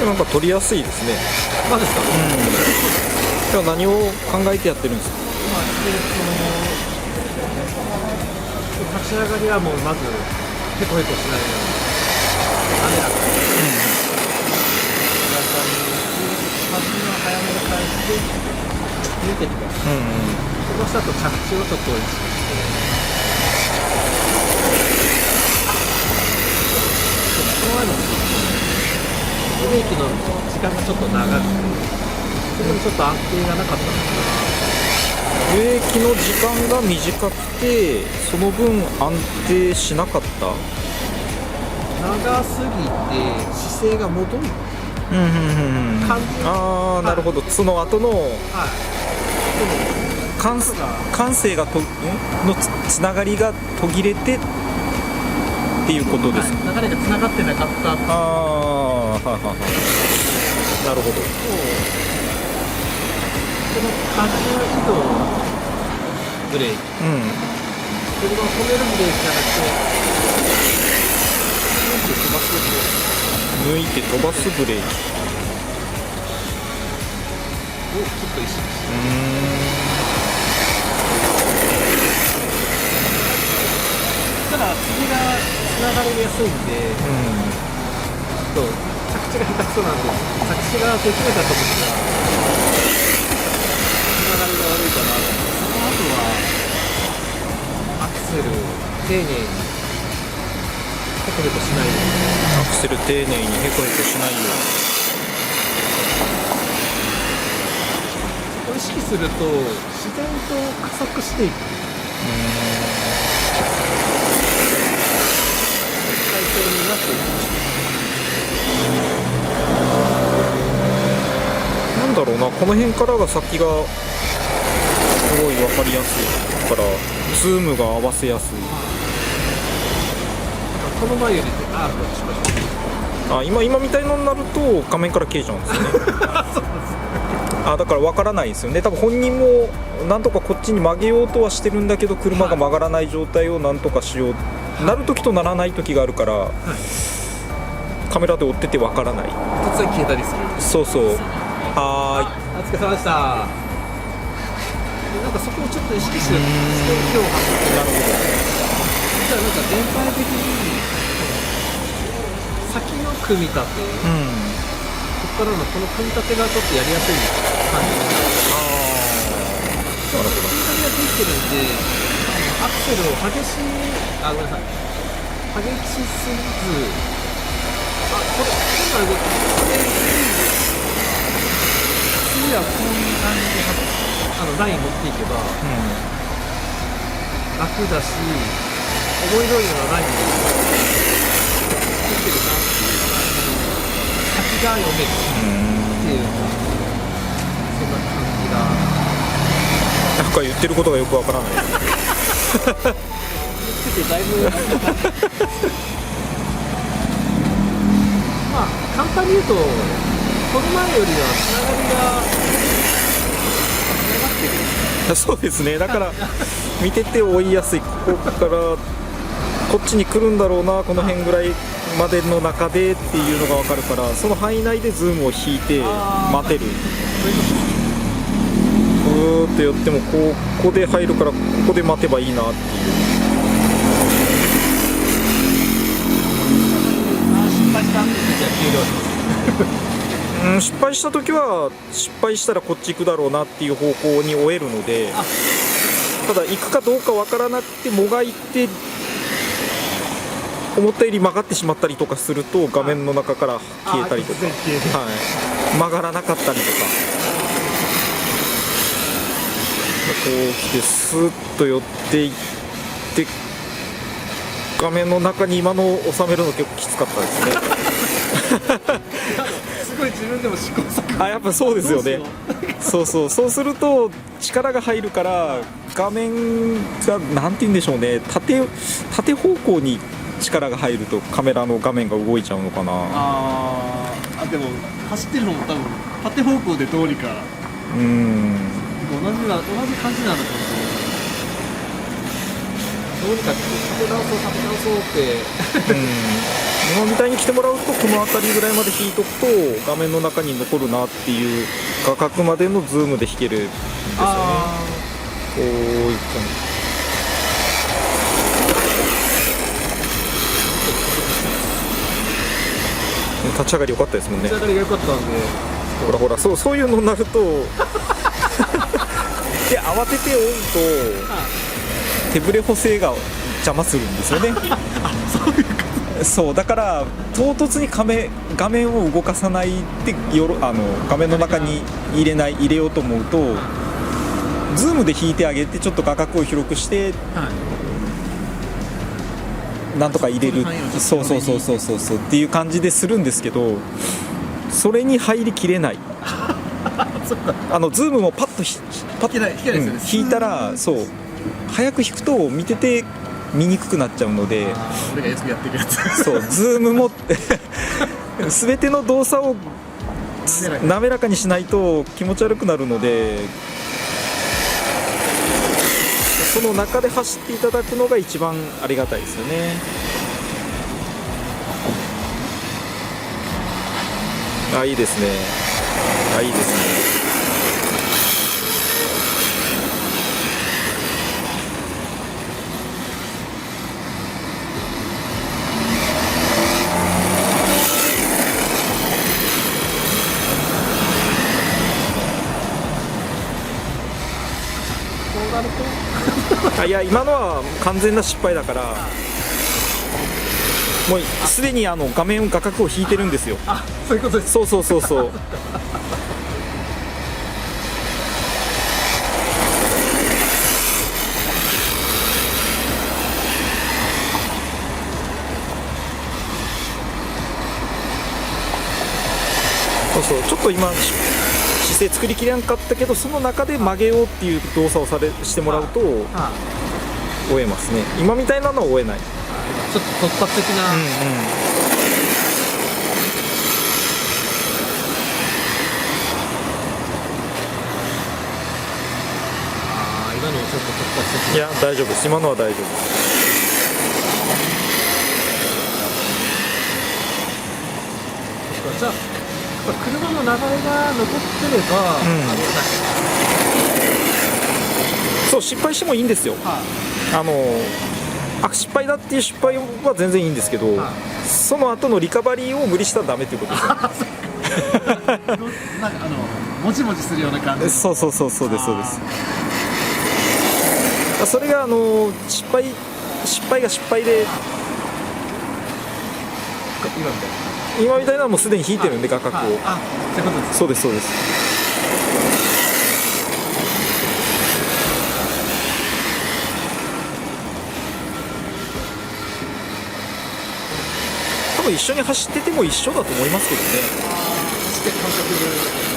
でもなんか撮りやすいですね。まあですか。じゃあ何を考えてやってるんですか？立ち上がりはもうまずヘコヘコしないように滑らかに初めは早めに返して見ててください。そうしたと着地をちょっと意識してその前のブレーキの時間がちょっと長くてそれでもちょっと安定がなかったんですブレーキの時間が短くてその分安定しなかった。長すぎて姿勢が戻るああ、なるほど。その後の感性がのつながりが途切れてっていうことですか？流れがつながってなかった。ああ、はいはいはい。なるほど。この荷重移動のブレーキ、それが止めるブレーキじゃなくて抜いて飛ばすブレーキをちょっと意識してただ次がつながりやすいんで、ちょっと着地が下手くそなんで着地ができなかった時がつながりが悪いかなと。その後はアクセル丁寧にヘコヘコしないようにアクセル丁寧にヘコヘコしないよを意識すると自然と加速していく体勢になっていく。なんだろうな、この辺からが先がすごい分かりやすいからズームが合わせやすい。この前より今みたいのになると画面から消えちゃうんですよねだから分からないですよね。多分本人もなんとかこっちに曲げようとはしてるんだけど車が曲がらない状態をなんとかしよう、なるときとならないときがあるから、カメラで追ってて分からない。突然消えたりする。そうそう。はお疲れ様でした。なんかそこをちょっと意識して今日はなるほど。じゃあなんか全体的に先の組み立て、ここからのこの組み立てがちょっとやりやすい感じになる。なるほど。組み立てができてるんで、アクセルをごめんなさい。激しすぎず、これ変な動き。次はこういう感じでライン持っていけば、楽だし思い通りのラインでできてるなっていう先が読めるっていうそんな感じがなんか言ってることがよくわからない言っててだいぶまあ簡単に言うとこの前よりはつながりがつながってる。そうですね。だから見てて追いやすい。ここからこっちに来るんだろうな、この辺ぐらいまでの中でっていうのが分かるから、その範囲内でズームを引いて待てる。ぐーっと寄ってもここで入るからここで待てばいいなっていう。失敗したんですじゃあ終了します失敗した時は失敗したらこっち行くだろうなっていう方向に追えるので、ただ行くかどうかわからなくてもがいて思ったより曲がってしまったりとかすると画面の中から消えたりとか、曲がらなかったりとか、こう来てスーッと寄っていって画面の中に今の収めるの結構きつかったですねすごい自分でも試行錯誤。やっぱそうですよね。そうすると力が入るから画面がなんて言うんでしょうね、縦方向に力が入るとカメラの画面が動いちゃうのかな。でも走ってるのも多分縦方向でどうにか同じ感じなんだと思う。どうにか立て直そうって今みたいに来てもらうとこの辺りぐらいまで引いとくと画面の中に残るなっていう画角までのズームで引けるんですよね。こういった立ち上がり良かったですもんね。立ち上がりが良かったんで、ほらほら、そういうのになるとで慌てて追うと手ブレ補正が邪魔するんですよね。そうだから唐突に画面を動かさないで画面の中に入れようと思うとズームで引いてあげてちょっと画角を広くして、なんとか入れる、そうっていう感じでするんですけど、それに入りきれない。ズームもパッと引いたら、そう早く引くと見てて見にくくなっちゃうので、俺がよくやってるやつ。そうズームも全ての動作を滑らかにしないと気持ち悪くなるので、その中で走っていただくのが一番ありがたいですよね。あ、いいですね。あ、いいですね。いや今のは完全な失敗だから、もうすでに画角を引いてるんですよ。あ、そういうことです。そうちょっと今姿勢作りきれなかったけど、その中で曲げようっていう動作をしてもらうと追えますね。今みたいなのは追えない。ちょっと突発的な、今のはちょっと突発的。いや大丈夫です。今のは大丈夫です。じゃあ車の流れが残ってれば、そう失敗してもいいんですよ。失敗だっていう失敗は全然いいんですけど、その後のリカバリーを無理したらダメっていうことですよ。なんかもちもちするような感じ。そうです。それが失敗が失敗で、今みたいなのはもうすでに引いてるんで、画角を。そうです。多分一緒に走ってても一緒だと思いますけ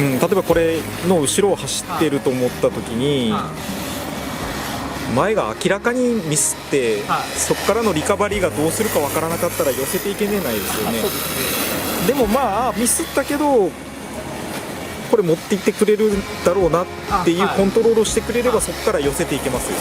どね。例えばこれの後ろを走ってると思った時に、前が明らかにミスって、そこからのリカバリーがどうするかわからなかったら寄せていけねえないですよね。でもまあミスったけどこれ持っていってくれるだろうなっていうコントロールをしてくれれば、そこから寄せていけますよね。